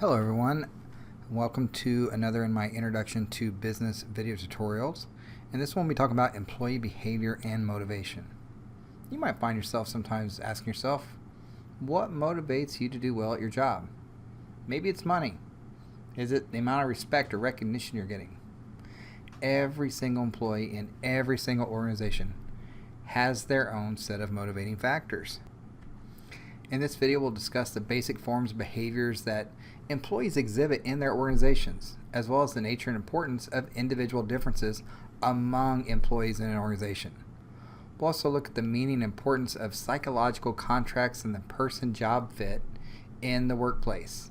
Hello everyone, welcome to another in my Introduction to Business video tutorials. In this one we talk about employee behavior and motivation. You might find yourself sometimes asking yourself, what motivates you to do well at your job? Maybe it's money. Is it the amount of respect or recognition you're getting? Every single employee in every single organization has their own set of motivating factors. In this video, we'll discuss the basic forms of behaviors that employees exhibit in their organizations, as well as the nature and importance of individual differences among employees in an organization. We'll also look at the meaning and importance of psychological contracts and the person-job fit in the workplace.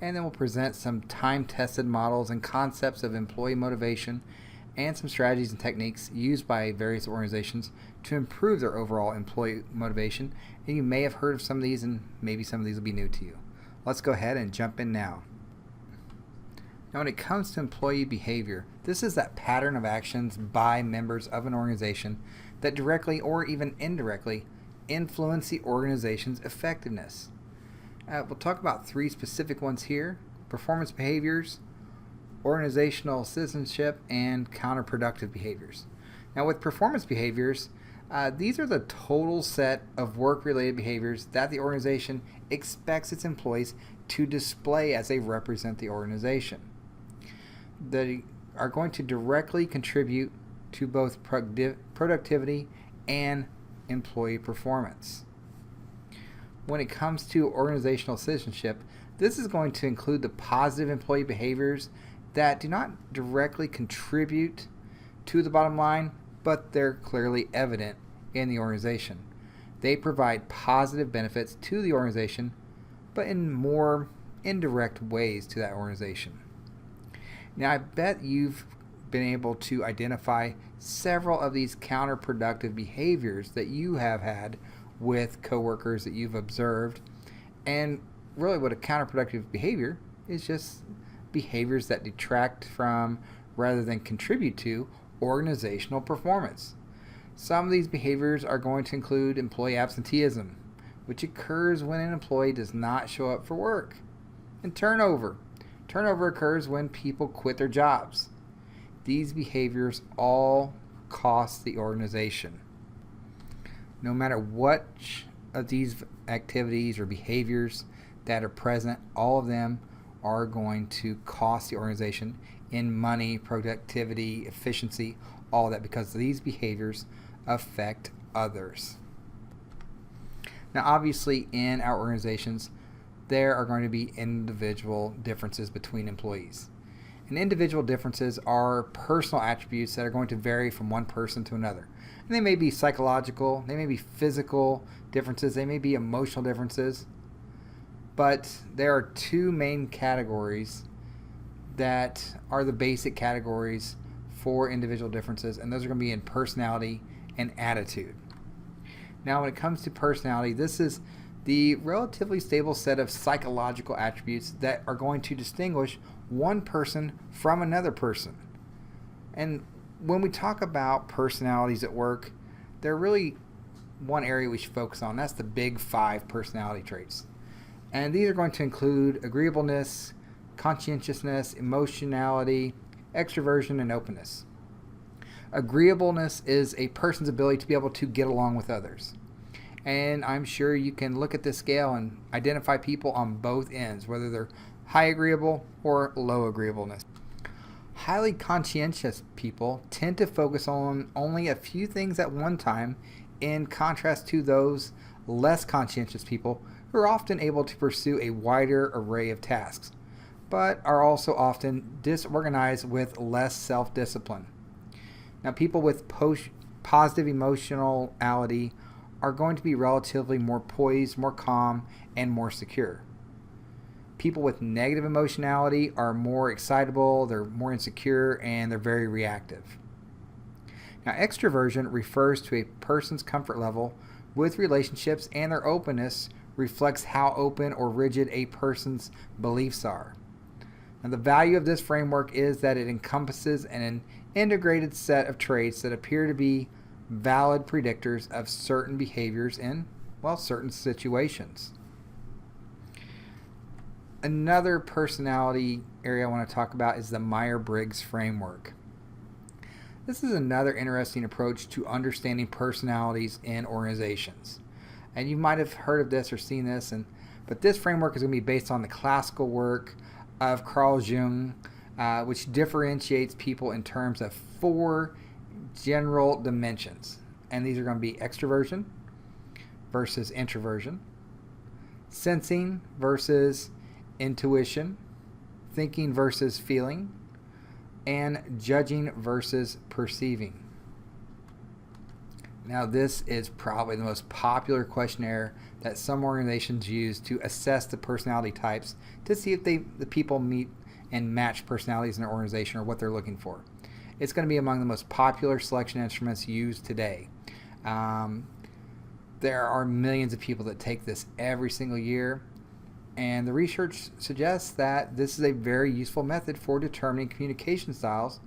And then we'll present some time-tested models and concepts of employee motivation and some strategies and techniques used by various organizations to improve their overall employee motivation. And you may have heard of some of these, and maybe some of these will be new to you. Let's go ahead and jump in now. Now, when it comes to employee behavior, this is that pattern of actions by members of an organization that directly or even indirectly influence the organization's effectiveness. We'll talk about three specific ones here: performance behaviors, organizational citizenship, and counterproductive behaviors. Now, with performance behaviors, these are the total set of work-related behaviors that the organization expects its employees to display as they represent the organization. They are going to directly contribute to both productivity and employee performance. When it comes to organizational citizenship, this is going to include the positive employee behaviors that do not directly contribute to the bottom line, but they're clearly evident in the organization. They provide positive benefits to the organization, but in more indirect ways to that organization. Now, I bet you've been able to identify several of these counterproductive behaviors that you have had with coworkers that you've observed. And really what a counterproductive behavior is, just behaviors that detract from rather than contribute to organizational performance. Some of these behaviors are going to include employee absenteeism, which occurs when an employee does not show up for work, and turnover. Turnover occurs when people quit their jobs. These behaviors all cost the organization. No matter what of these activities or behaviors that are present, all of them are going to cost the organization in money, productivity, efficiency, all that, because these behaviors affect others. Now, obviously, in our organizations, there are going to be individual differences between employees. And individual differences are personal attributes that are going to vary from one person to another. And they may be psychological, they may be physical differences, they may be emotional differences. But there are two main categories that are the basic categories for individual differences, and those are going to be in personality and attitude. Now, when it comes to personality, this is the relatively stable set of psychological attributes that are going to distinguish one person from another person. And when we talk about personalities at work, they're really one area we should focus on. That's the big 5 personality traits. And these are going to include agreeableness, conscientiousness, emotionality, extroversion, and openness. Agreeableness is a person's ability to be able to get along with others. And I'm sure you can look at this scale and identify people on both ends, whether they're high agreeable or low agreeableness. Highly conscientious people tend to focus on only a few things at one time, in contrast to those less conscientious people who are often able to pursue a wider array of tasks, but are also often disorganized with less self-discipline. Now, people with positive emotionality are going to be relatively more poised, more calm, and more secure. People with negative emotionality are more excitable, they're more insecure, and they're very reactive. Now, extroversion refers to a person's comfort level with relationships, and their openness reflects how open or rigid a person's beliefs are. Now, the value of this framework is that it encompasses an integrated set of traits that appear to be valid predictors of certain behaviors in, certain situations. Another personality area I want to talk about is the Myers-Briggs Framework. This is another interesting approach to understanding personalities in organizations. And you might have heard of this or seen this, but this framework is going to be based on the classical work of Carl Jung, which differentiates people in terms of 4 general dimensions. And these are going to be extroversion versus introversion, sensing versus intuition, thinking versus feeling, and judging versus perceiving. Now, this is probably the most popular questionnaire that some organizations use to assess the personality types to see if the people meet and match personalities in their organization or what they're looking for. It's going to be among the most popular selection instruments used today. There are millions of people that take this every single year, and the research suggests that this is a very useful method for determining communication styles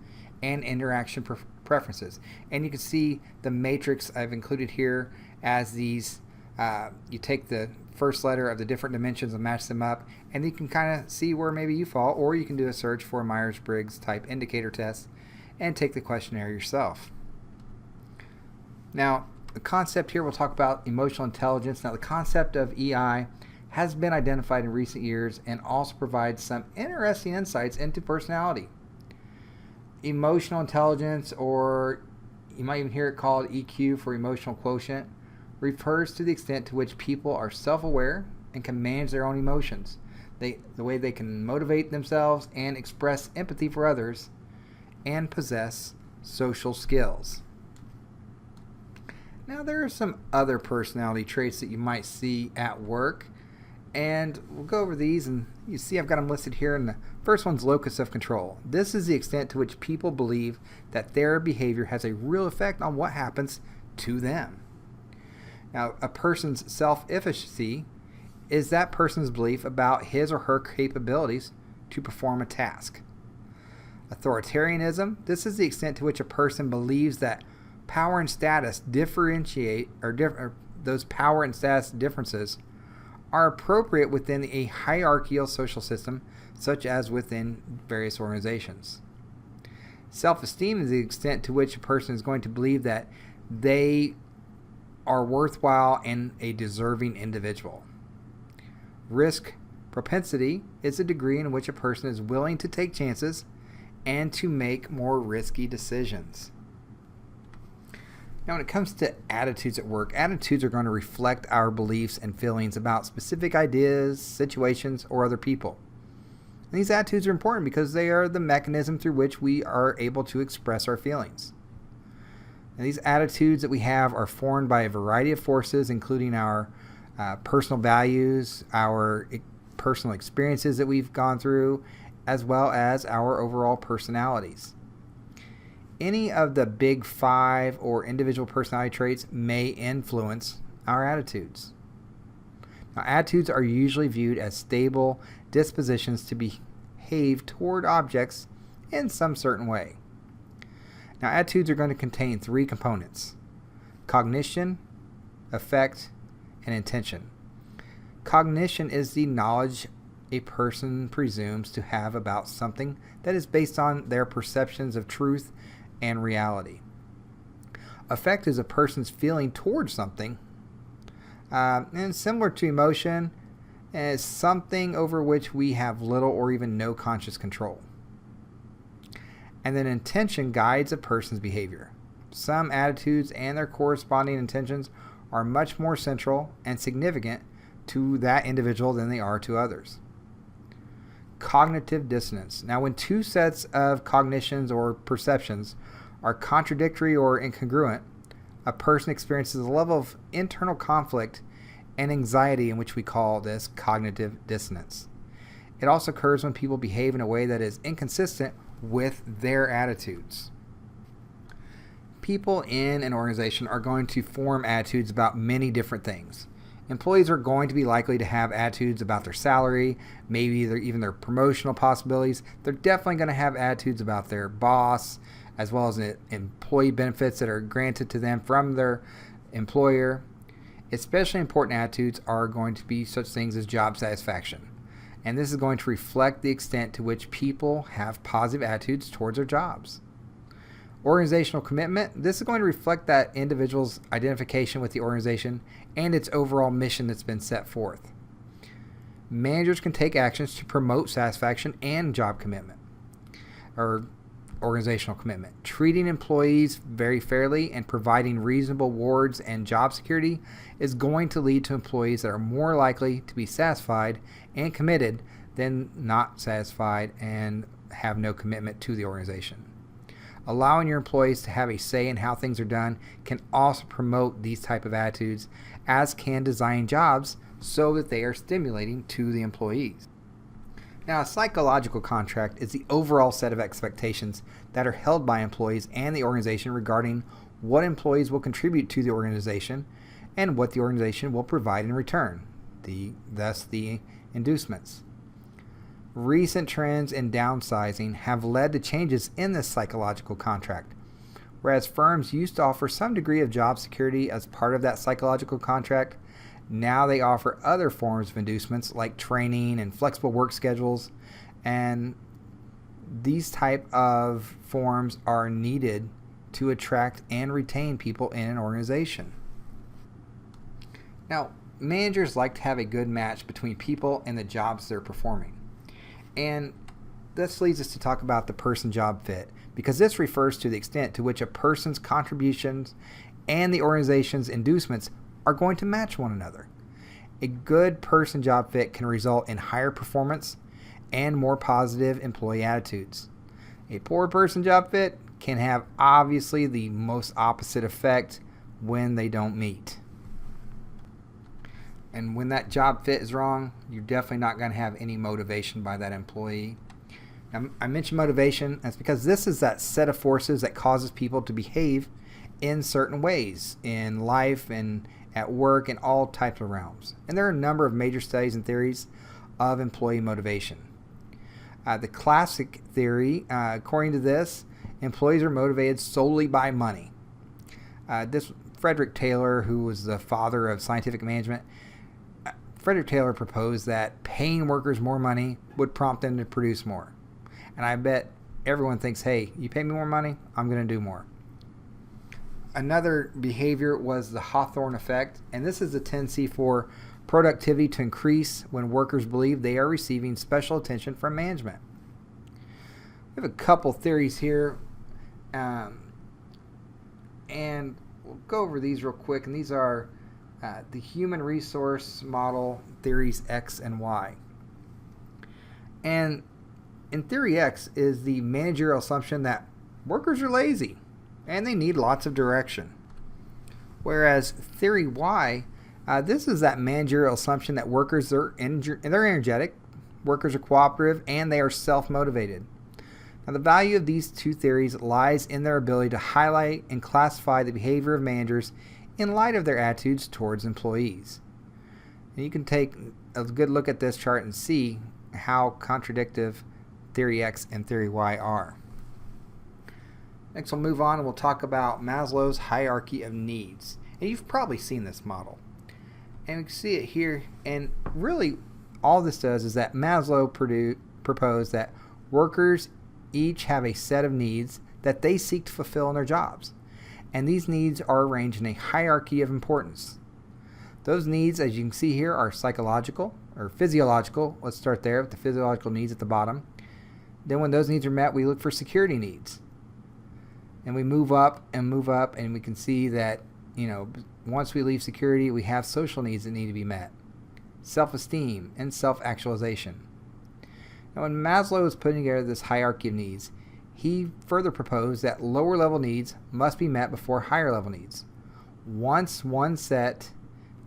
and interaction preferences. And you can see the matrix I've included here as these. You take the first letter of the different dimensions and match them up, and you can kind of see where maybe you fall, or you can do a search for a Myers-Briggs type indicator test and take the questionnaire yourself. Now, the concept here, we'll talk about emotional intelligence. Now, the concept of EI has been identified in recent years and also provides some interesting insights into personality. Emotional intelligence, or you might even hear it called EQ for emotional quotient, refers to the extent to which people are self-aware and can manage their own emotions, the way they can motivate themselves and express empathy for others, and possess social skills. Now, there are some other personality traits that you might see at work, and we'll go over these, and you see I've got them listed here, and the first one's locus of control. This is the extent to which people believe that their behavior has a real effect on what happens to them. Now, a person's self-efficacy is that person's belief about his or her capabilities to perform a task. Authoritarianism, this is the extent to which a person believes that power and status differentiate, or those power and status differences are appropriate within a hierarchical social system, such as within various organizations. Self-esteem is the extent to which a person is going to believe that they are worthwhile and a deserving individual. Risk propensity is a degree in which a person is willing to take chances and to make more risky decisions. Now, when it comes to attitudes at work, attitudes are going to reflect our beliefs and feelings about specific ideas, situations, or other people. And these attitudes are important because they are the mechanism through which we are able to express our feelings. And these attitudes that we have are formed by a variety of forces, including our personal values, our personal experiences that we've gone through, as well as our overall personalities. Any of the big 5 or individual personality traits may influence our attitudes. Now, attitudes are usually viewed as stable dispositions to behave toward objects in some certain way. Now, attitudes are going to contain 3 components: cognition, affect, and intention. Cognition is the knowledge a person presumes to have about something that is based on their perceptions of truth and reality. Affect is a person's feeling towards something, and similar to emotion, is something over which we have little or even no conscious control. And then intention guides a person's behavior. Some attitudes and their corresponding intentions are much more central and significant to that individual than they are to others. Cognitive dissonance. Now, when 2 sets of cognitions or perceptions are contradictory or incongruent, a person experiences a level of internal conflict and anxiety, in which we call this cognitive dissonance. It also occurs when people behave in a way that is inconsistent with their attitudes. People in an organization are going to form attitudes about many different things. Employees are going to be likely to have attitudes about their salary, maybe even their promotional possibilities. They're definitely going to have attitudes about their boss, as well as employee benefits that are granted to them from their employer. Especially important attitudes are going to be such things as job satisfaction. And this is going to reflect the extent to which people have positive attitudes towards their jobs. Organizational commitment, this is going to reflect that individual's identification with the organization and its overall mission that's been set forth. Managers can take actions to promote satisfaction and job commitment, or organizational commitment. Treating employees very fairly and providing reasonable rewards and job security is going to lead to employees that are more likely to be satisfied and committed than not satisfied and have no commitment to the organization. Allowing your employees to have a say in how things are done can also promote these type of attitudes, as can design jobs so that they are stimulating to the employees. Now, a psychological contract is the overall set of expectations that are held by employees and the organization regarding what employees will contribute to the organization and what the organization will provide in return, thus the inducements. Recent trends in downsizing have led to changes in this psychological contract. Whereas firms used to offer some degree of job security as part of that psychological contract, now they offer other forms of inducements like training and flexible work schedules, and these type of forms are needed to attract and retain people in an organization. Now, managers like to have a good match between people and the jobs they're performing. And this leads us to talk about the person-job fit, because this refers to the extent to which a person's contributions and the organization's inducements are going to match one another. A good person-job fit can result in higher performance and more positive employee attitudes. A poor person-job fit can have obviously the most opposite effect when they don't meet. And when that job fit is wrong, you're definitely not going to have any motivation by that employee. Now, I mentioned motivation. That's because this is that set of forces that causes people to behave in certain ways in life and at work in all types of realms. And there are a number of major studies and theories of employee motivation. The classic theory, according to this, employees are motivated solely by money. This Frederick Taylor, who was the father of scientific management, Frederick Taylor proposed that paying workers more money would prompt them to produce more. And I bet everyone thinks, hey, you pay me more money, I'm going to do more. Another behavior was the Hawthorne effect, and this is the tendency for productivity to increase when workers believe they are receiving special attention from management. We have a couple theories here, and we'll go over these real quick, and these are the human resource model theories X and Y. And in theory X is the managerial assumption that workers are lazy and they need lots of direction. Whereas theory Y, this is that managerial assumption that workers are they're energetic, workers are cooperative, and they are self-motivated. Now, the value of these two theories lies in their ability to highlight and classify the behavior of managers in light of their attitudes towards employees. And you can take a good look at this chart and see how contradictive theory X and theory Y are. Next, we'll move on and we'll talk about Maslow's hierarchy of needs. And you've probably seen this model. And we can see it here. And really, all this does is that Maslow proposed that workers each have a set of needs that they seek to fulfill in their jobs. And these needs are arranged in a hierarchy of importance. Those needs, as you can see here, are psychological or physiological. Let's start there with the physiological needs at the bottom. Then when those needs are met, we look for security needs. And we move up, and we can see that, once we leave security, we have social needs that need to be met. Self-esteem and self-actualization. Now, when Maslow was putting together this hierarchy of needs, he further proposed that lower level needs must be met before higher level needs. Once one set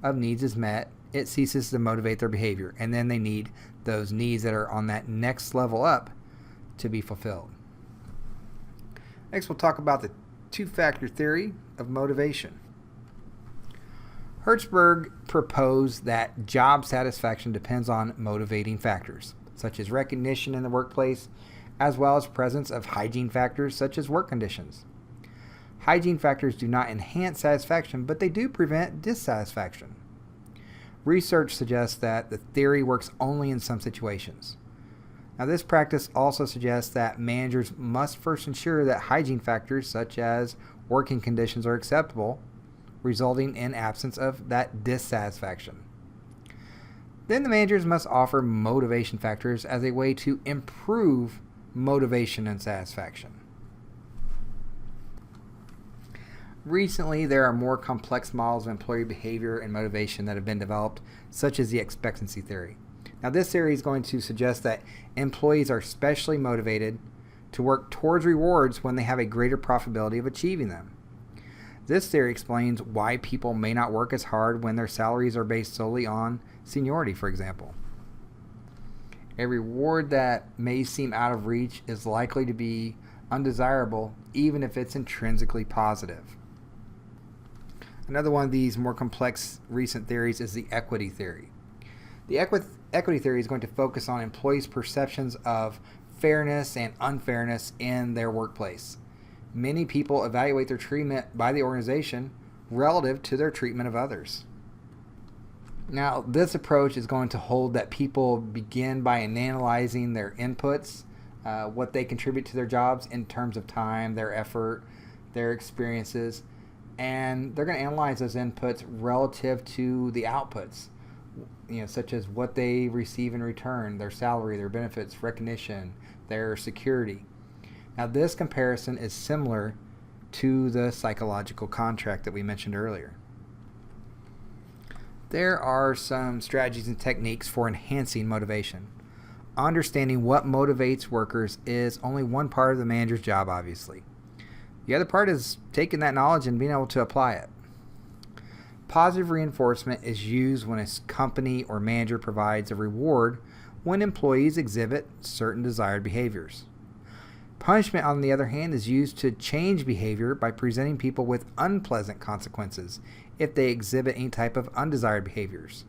of needs is met, it ceases to motivate their behavior, and then they need those needs that are on that next level up to be fulfilled. Next, we'll talk about the two-factor theory of motivation. Hertzberg proposed that job satisfaction depends on motivating factors, such as recognition in the workplace, as well as presence of hygiene factors such as work conditions. Hygiene factors do not enhance satisfaction, but they do prevent dissatisfaction. Research suggests that the theory works only in some situations. Now, this practice also suggests that managers must first ensure that hygiene factors such as working conditions are acceptable, resulting in absence of that dissatisfaction. Then the managers must offer motivation factors as a way to improve motivation and satisfaction. Recently, there are more complex models of employee behavior and motivation that have been developed, such as the expectancy theory. Now, this theory is going to suggest that employees are specially motivated to work towards rewards when they have a greater probability of achieving them. This theory explains why people may not work as hard when their salaries are based solely on seniority, for example. A reward that may seem out of reach is likely to be undesirable, even if it's intrinsically positive. Another one of these more complex recent theories is the equity theory. The equity theory is going to focus on employees' perceptions of fairness and unfairness in their workplace. Many people evaluate their treatment by the organization relative to their treatment of others. Now, this approach is going to hold that people begin by analyzing their inputs, what they contribute to their jobs in terms of time, their effort, their experiences, and they're going to analyze those inputs relative to the outputs, such as what they receive in return, their salary, their benefits, recognition, their security. Now, this comparison is similar to the psychological contract that we mentioned earlier. There are some strategies and techniques for enhancing motivation. Understanding what motivates workers is only one part of the manager's job, obviously. The other part is taking that knowledge and being able to apply it. Positive reinforcement is used when a company or manager provides a reward when employees exhibit certain desired behaviors. Punishment, on the other hand, is used to change behavior by presenting people with unpleasant consequences if they exhibit any type of undesired behaviors.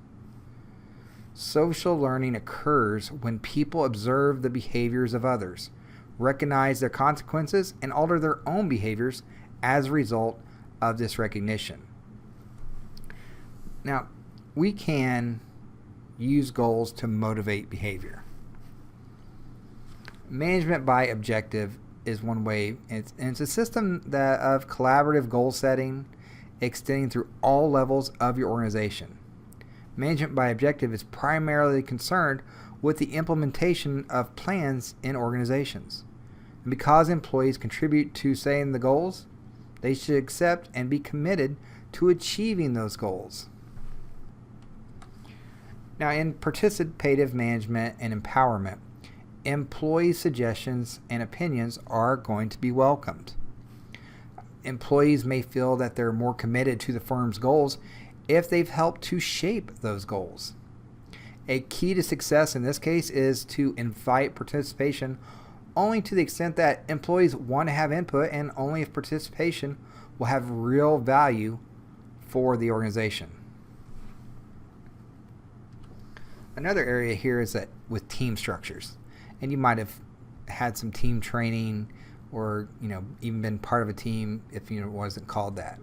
Social learning occurs when people observe the behaviors of others, recognize their consequences, and alter their own behaviors as a result of this recognition. Now, we can use goals to motivate behavior. Management by objective is one way, and it's a system of collaborative goal setting extending through all levels of your organization. Management by objective is primarily concerned with the implementation of plans in organizations. And because employees contribute to setting the goals, they should accept and be committed to achieving those goals. Now, in participative management and empowerment, employee suggestions and opinions are going to be welcomed. Employees may feel that they're more committed to the firm's goals if they've helped to shape those goals. A key to success in this case is to invite participation only to the extent that employees want to have input, and only if participation will have real value for the organization. Another area here is that with team structures, and you might have had some team training or even been part of a team if it wasn't called that.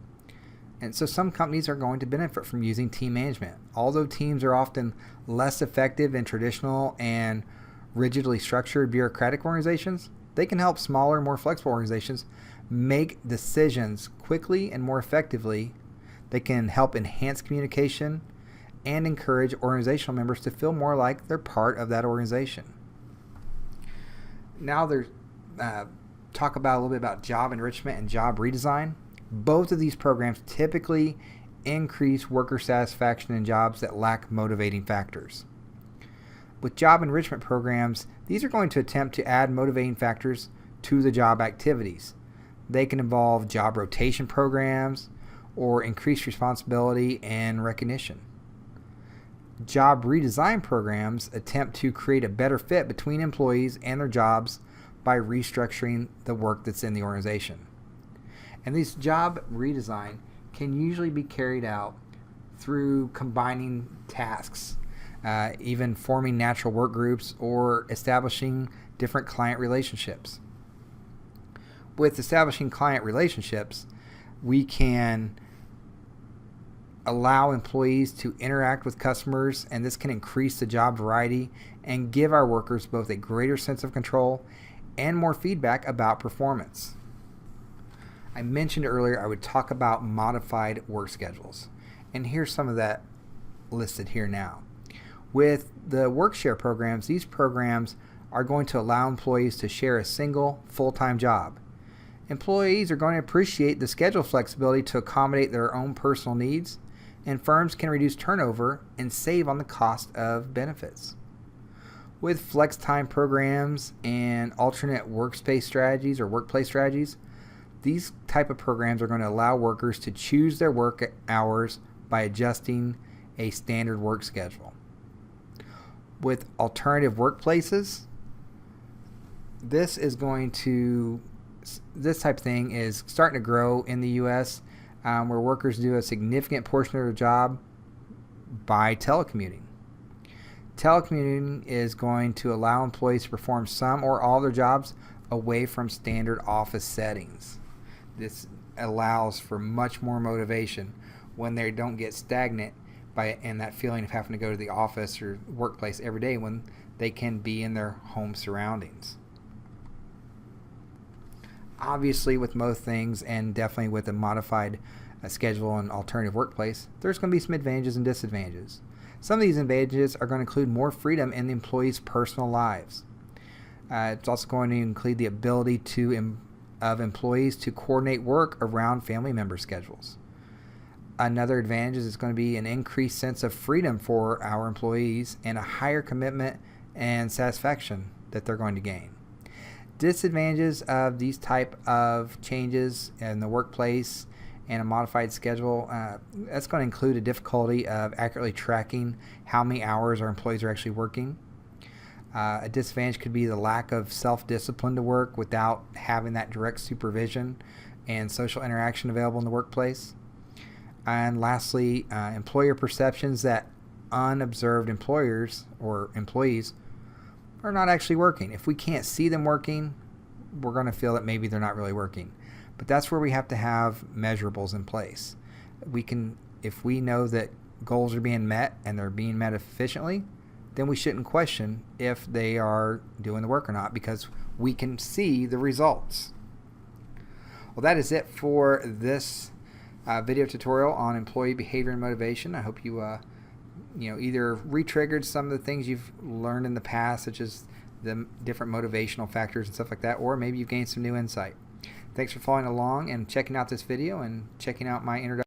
And so some companies are going to benefit from using team management. Although teams are often less effective in traditional and rigidly structured bureaucratic organizations, they can help smaller, more flexible organizations make decisions quickly and more effectively. They can help enhance communication and encourage organizational members to feel more like they're part of that organization. Now talk about a little bit about job enrichment and job redesign. Both of these programs typically increase worker satisfaction in jobs that lack motivating factors. With job enrichment programs, these are going to attempt to add motivating factors to the job activities. They can involve job rotation programs or increased responsibility and recognition. Job redesign programs attempt to create a better fit between employees and their jobs by restructuring the work that's in the organization. And these job redesign can usually be carried out through combining tasks, even forming natural work groups or establishing different client relationships. With establishing client relationships, we can allow employees to interact with customers, and this can increase the job variety and give our workers both a greater sense of control and more feedback about performance. I mentioned earlier I would talk about modified work schedules, and here's some of that listed here now. With the work share programs, these programs are going to allow employees to share a single full-time job. Employees are going to appreciate the schedule flexibility to accommodate their own personal needs, and firms can reduce turnover and save on the cost of benefits. With flex time programs and alternate workspace strategies or workplace strategies, these type of programs are going to allow workers to choose their work hours by adjusting a standard work schedule. With alternative workplaces, this type of thing is starting to grow in the U.S., where workers do a significant portion of their job by telecommuting. Telecommuting is going to allow employees to perform some or all their jobs away from standard office settings. This allows for much more motivation when they don't get stagnant and that feeling of having to go to the office or workplace every day when they can be in their home surroundings. Obviously, with most things, and definitely with a modified schedule and alternative workplace, there's going to be some advantages and disadvantages. Some of these advantages are going to include more freedom in the employees' personal lives. It's also going to include the ability of employees to coordinate work around family member schedules. Another advantage is going to be an increased sense of freedom for our employees and a higher commitment and satisfaction that they're going to gain. Disadvantages of these type of changes in the workplace and a modified schedule, that's going to include a difficulty of accurately tracking how many hours our employees are actually working. A disadvantage could be the lack of self-discipline to work without having that direct supervision and social interaction available in the workplace. And lastly, employer perceptions that unobserved employers or employees are not actually working. If we can't see them working, we're going to feel that maybe they're not really working. But that's where we have to have measurables in place. If we know that goals are being met and they're being met efficiently, then we shouldn't question if they are doing the work or not, because we can see the results. Well, that is it for this video tutorial on employee behavior and motivation. I hope you either re-triggered some of the things you've learned in the past, such as the different motivational factors and stuff like that, or maybe you've gained some new insight. Thanks for following along and checking out this video and checking out my introduction.